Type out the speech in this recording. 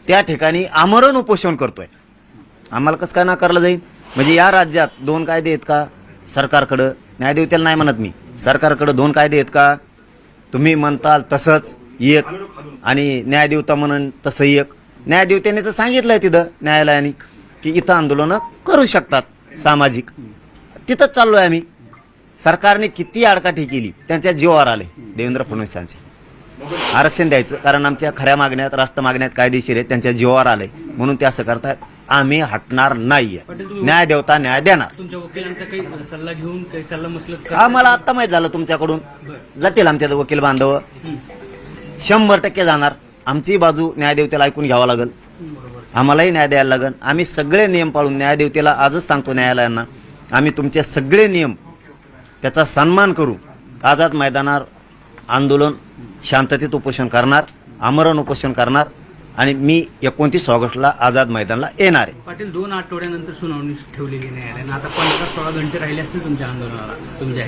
त्या ठिकाणी आमरण उपोषण करतोय. आम्हाला कसं काय नाकारलं जाईल? म्हणजे या राज्यात 2 कायदे आहेत का? सरकारकडं, न्यायदेवतेला नाही म्हणत मी, सरकारकडं 2 कायदे आहेत का? तुम्ही म्हणताल तसंच एक आणि न्यायदेवता म्हणून तसं एक. न्यायदेवतेने तर सांगितलंय तिथं न्यायालयाने की इथं आंदोलनं करू शकतात सामाजिक. तिथंच चाललोय आम्ही. सरकारने किती आडकाठी केली, त्यांच्या जीवावर आले देवेंद्र फडणवीसांचे. आरक्षण द्यायचं कारण आमच्या खऱ्या मागण्यात, रास्त मागण्यात कायदेशीर आहेत, त्यांच्या जीवावर आले म्हणून ते असं करतात. आम्ही हटणार नाहीये. न्याय देवता न्याय देणार. तुमच्या वकिलांचा काही सल्ला घेऊन काही सल्ला मसलत आम्हाला आत्ता माहीत झालं तुमच्याकडून. जातील आमच्या वकील बांधव 100% जाणार. आमची बाजू न्यायदेवतेला ऐकून घ्यावं लागेल, आम्हालाही न्याय द्यायला लागेल. आम्ही सगळे नियम पाळून न्यायदेवतेला आजच सांगतो न्यायालयांना, आम्ही तुमचे सगळे नियम त्याचा सन्मान करू. आझाद मैदानावर आंदोलन शांततेत उपोषण करणार, आमरण उपोषण करणार आणि मी 29 ऑगस्टला आझाद मैदानला येणार आहे. पाटील 2 आठवड्यानंतर सुनावणी ठेवलेली न्यायालयानं. आता 15-16 घंटे राहिले असतील तुमच्या आंदोलनाला, तुमच्या